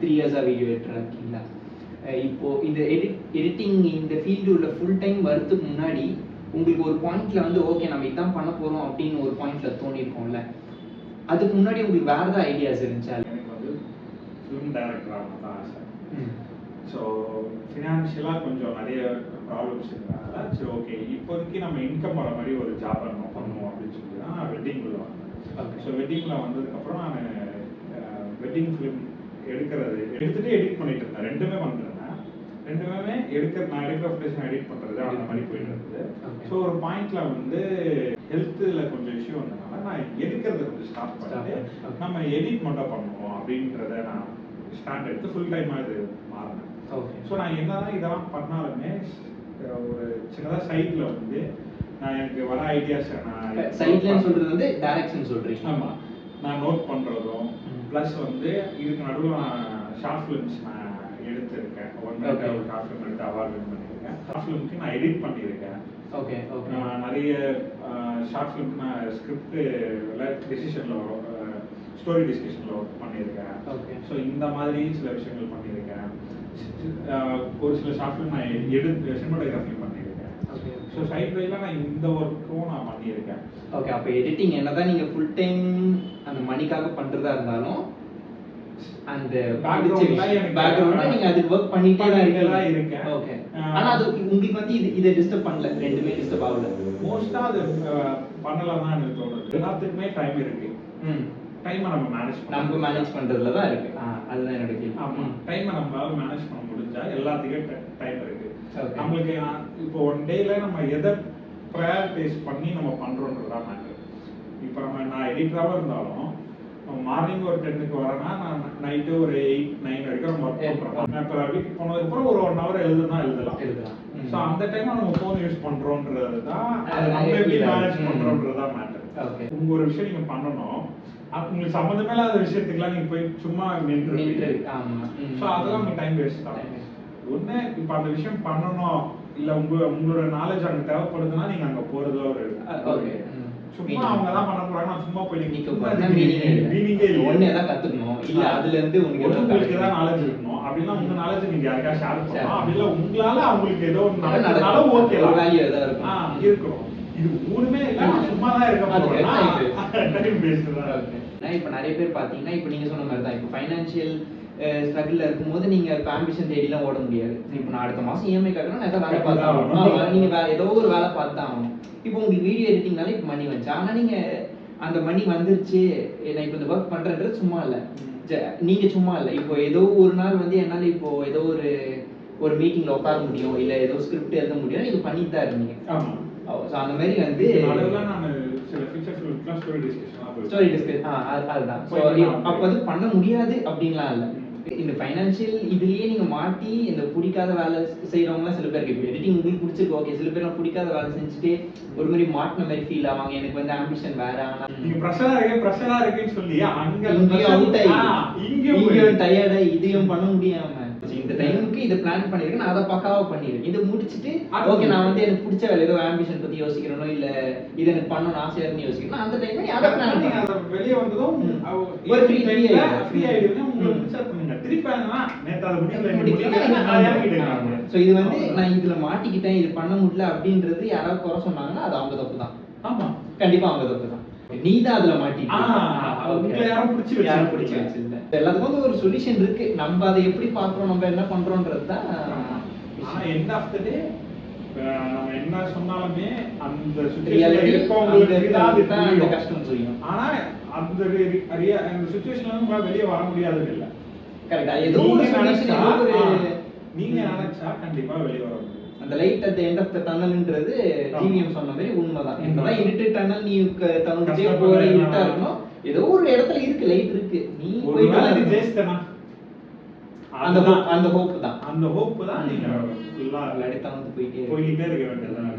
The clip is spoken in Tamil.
3 இயர்ஸா வீடியோ எடிட்டரா இருக்கீங்களா? இப்போ இந்த எடிட்டிங் இந்த ஃபீல்டு உள்ள ஃபுல் டைம் வரதுக்கு முன்னாடி உங்களுக்கு ஒரு பாயிண்ட்ல வந்து ஓகே நம்ம இதான் பண்ண போறோம் அப்படின்னு ஒரு பாயிண்ட்ல தோணிருக்கோம்ல, அதுக்கு முன்னாடி உங்களுக்கு வேற ஏதாவது ஐடியாஸ் இருந்துச்சா? எனக்கு வந்து ஃபிலிம் டைரக்டர் ஆகணும் தான் ஆசை. ஸோ ஃபினான்ஷியலாக கொஞ்சம் நிறைய ப்ராப்ளம்ஸ் இருக்கிறாங்க. சரி ஓகே இப்போதைக்கு நம்ம இன்கம் வர மாதிரி ஒரு ஜாப் நம்ம பண்ணுவோம் அப்படின்னு சொல்லி தான் நான் வெட்டிங்குள்ள வந்தேன். ஸோ வெட்டிங்கில் வந்ததுக்கப்புறம் நான் வெட்டிங் ஃபிலிம் எடுத்துகிட்டு எடிட் பண்ணிட்டு இருந்தேன். ரெண்டுமே பண்ணிருந்தேன். ரெண்டுமே நான் எடுக்கிற ஃபுட்டேஜ் எடிட் பண்ணுறது அந்த மாதிரி போயிட்டு இருந்தது. ஸோ ஒரு பாயிண்ட்ல வந்து ஹெல்த்தில் கொஞ்சம் இஷ்யூ வந்ததுனால நான் எடுக்கிறத கொஞ்சம் ஸ்டாப் பண்ணிட்டு நம்ம எடிட் மட்டும் பண்ணுவோம் அப்படின்றத நான் ஸ்டாண்ட் எடுத்து ஃபுல் டைமாக இது மாறினேன். ஸோ நான் என்னதான் இதெல்லாம் பண்ணாலுமே ஒரு சின்னதாக சைடில் வந்து நான் எனக்கு வர ஐடியாஸ் நான் சைட்லன்னு சொல்றது வந்து டைரக்ஷன் சொல்றீங்க. ஆமாம், நான் நோட் பண்ணுறதும் ப்ளஸ் வந்து இதுக்கு நடுவில் நான் ஷார்ட் ஃபிலிம்ஸ் நான் எடுத்திருக்கேன். 1 மினிட் ஒரு ஷார்ட் ஃபிலிம் எடுத்து அவார்ட் வின் பண்ணியிருக்கேன். ஷார்ட் ஃபிலிம்க்கு நான் எடிட் பண்ணியிருக்கேன். Okay okay. நிறைய ஷார்ட் ஃபிலிம்க்கு நான் ஸ்கிரிப்ட் டிசிஷனில் வரும், ஸ்டோரி டிஸ்கஷனில் ஒர்க் பண்ணியிருக்கேன். ஓகே. ஸோ இந்த மாதிரி சில விஷயங்கள் பண்ணியிருக்கேன். ஒரு சில ஷார்ட் ஃபிலிம் நான் சினிமாட்டோகிராஃபி பண்ணியிருக்கேன். ஓகே. ஸோ சைட் பைல நான் இந்த ஒர்க்கும் நான் பண்ணியிருக்கேன். ஓகே. அப்போ எடிட்டிங் என்னதான் நீங்கள் ஃபுல் டைம் அந்த மணிக்காக பண்ணுறதா இருந்தாலும் அந்த பேக்ரவுண்ட்ல நீங்க அதுக்கு வர்க் பண்ணிட்டே தான் இருக்கேன். ஓகே. ஆனா அது உங்களுக்கு வந்து இதை டிஸ்டர்ப் பண்ணல, ரெண்டுமே டிஸ்டர்ப் ஆகல. மோஸ்டா அது பண்ணலாம் தான் எனக்கு தோணுது. எல்லாத்துக்குமே டைம் இருக்கு. டைமை நம்ம மேனேஜ் பண்றதுல தான் இருக்கு. அதுதான் என்னோட கேள்வி. ஆமா, டைமை நம்மளால மேனேஜ் பண்ண முடிஞ்சா எல்லாத்துக்கும் டைம் இருக்கு. நம்மளுக்கு இப்போ ஒன் டேல நம்ம எதை ப்ரையாரிட்டைஸ் பண்ணி நம்ம பண்றோம்ன்றதா மேட்டர். இப்போ நான் எடிட்டராக இருந்தாலும் மார்னிங் ஒரு 10க்கு வரேன்னா நான் நைட்டு ஒரு 8, 9 வரைக்கும் நம்ம ஒர்க் பண்ணுறோம். நான் இப்போ வீட்டுக்கு போனதுக்கப்புறம் ஒரு 1 ஹவர் எழுதலாம். ஸோ அந்த டைம் நம்ம ஃபோன் யூஸ் பண்ணுறோன்றது தான், அதை நம்ம எப்படி மேனேஜ் பண்ணுறோன்றது தான் மேட்டர். உங்க ஒரு விஷயம் நீங்கள் பண்ணணும், உங்களுக்கு சம்மந்தமே இல்லாத விஷயத்துக்குலாம் நீங்கள் போய் சும்மா நின்று ஸோ அதெல்லாம் உங்களுக்கு டைம் வேஸ்ட் தான். ஒன்று இப்போ அந்த விஷயம் பண்ணணும் இல்லை உங்களோட நாலேஜ் அங்கே தேவைப்படுதுன்னா நீங்கள் அங்கே போகிறதுல ஒரு சும்மா அவங்க தான் பண்ண போறாங்க, சும்மா போய் மீனிங்கே இல்லை. ஒண்ணே தான் கத்துக்கணும், இல்ல அதுல இருந்து உங்களுக்கு ஏதாவது நாலேஜ் இருக்கணும். அப்படின்னா உங்க நாலேஜ் நீங்க யாருக்கா ஷேர் பண்ணலாம். அப்படி இல்ல உங்களால அவங்களுக்கு ஏதோ நடந்தாலும் ஓகே, வேல்யூ ஏதாவது இருக்கணும். இது மூணுமே இல்ல, சும்மா தான் இருக்க போறோம், டைம் வேஸ்ட் தான். இப்போ நிறைய பேர் பாத்தீங்கன்னா இப்போ நீங்க சொன்ன மாதிரி தான், இப்போ ஃபைனான்சியல் ஸ்ட்ரகிள்ல இருக்கும்போது நீங்க இப்போ ஆம்பிஷன் தேடிலாம் ஓட முடியாது. இப்போ நான் அடுத்த மாசம் இஎம்ஐ கட்டணும், நான் ஏதாவது வேலை பார்த்தா ஆகணும், நீங்க வேற ஏதோ ஒரு வேலை பார்த்தா ஆகணும். இப்போ உங்களுக்கு வீடியோ எடிட்டிங்னால இப்போ மணி வந்துச்சு, ஆனா நீங்க அந்த மணி வந்துருச்சு நான் இப்போ இந்த ஒர்க் பண்றேன்றது சும்மா இல்லை, நீங்க சும்மா இல்லை. இப்போ ஏதோ ஒரு நாள் வந்து என்னால இப்போ ஏதோ ஒரு மீட்டிங்ல உட்கார முடியும், இல்ல ஏதோ ஸ்கிரிப்ட் எழுத முடியும், நீங்க பண்ணிட்டு தான் இருந்தீங்க. அந்த மாதிரி வந்து ஸ்டோரி டிஸ்கஷன் அதுதான். அப்போ அது பண்ண முடியாது அப்படின்லாம் இல்லை. இந்த ஃபைனான்சியல் இதுலயே நீங்க மாட்டி இந்த பிடிக்காத வேலை செய்யறவங்கலாம் சில பேருக்கு இப்போ எடிட்டிங் உங்களுக்கு பிடிச்சிருக்கு ஓகே, சில பேர் பிடிக்காத வேலை செஞ்சுட்டு ஒரு மாதிரி மாட்டின மாதிரி ஃபீல் ஆவாங்க. எனக்கு வந்து ஆம்பிஷன் வேற, ஆனா நீங்க பிரஷரா இருக்குன்னு சொல்லி அங்க இங்கேயும் அவுட் ஆகி இங்கேயும் டயர்டா இதையும் பண்ண முடியாம இந்த டைமுக்கு இதை பிளான் பண்ணிருக்கேன், நான் அதை பக்காவா பண்ணிருக்கேன். இதை முடிச்சுட்டு ஓகே நான் வந்து எனக்கு பிடிச்ச வேலை ஏதோ ஆம்பிஷன் பத்தி யோசிக்கிறனோ இல்ல இது எனக்கு பண்ணணும்னு ஆசையா இருக்குன்னு யோசிக்கணும். அந்த டைம்ல அதை பிளான் பண்ணி வெளியே வந்ததும் ஒரு ஃப்ரீ ஆயிடுதுன்னா உங்களுக்கு பிடிச்சா பண்ணுங்க. திருப்பாங்கன்னா நேத்து அதை முடிக்கல. சோ இது வந்து நான் இதுல மாட்டிக்கிட்டேன், இது பண்ண முடியல அப்படின்றது யாராவது குறை சொன்னாங்கன்னா அது அவங்க தப்பு தான். ஆமா, கண்டிப்பா அவங்க தப்பு தான். நீ தான் அதுல மாட்டிக்கிட்ட, யாரும் பிடிச்சி வச்சிருந்த. எல்லாத்துக்கும் வந்து ஒரு சொல்யூஷன் இருக்கு, நம்ம அதை எப்படி பாக்குறோம், நம்ம என்ன பண்றோம்ன்றது தான். ஆனா எண்ட் ஆஃப் தி டே நம்ம என்ன சொன்னாலுமே அந்த சிச்சுவேஷன்ல இருக்கவங்களுக்கு தான் அந்த கஷ்டம் புரியும். ஆனா அந்த சிச்சுவேஷன்ல இருந்து வெளியே வர முடியாதுன்னு இல்ல. கரெக்ட்டா, ஏதோ ஒரு சொல்யூஷன் நீங்க நினைச்சா கண்டிப்பா வெளியே வர முடியும். அந்த light at the end of the டனல்ன்றது ஜிவிஎம் சொன்ன மாதிரி உண்மைதான். என்னதான் இருட்டு டனல் நீ தனக்கே போற இருட்டா இருக்கணும், ஏதோ ஒரு இடத்துல இருக்கு, லைட் இருக்கு, நீ போய் ஜெயிச்சனா அந்த ஹோப் தான் நீங்க ஃபுல்லா லடித்தா வந்து போயிட்டே இருக்க வேண்டியதுதான்.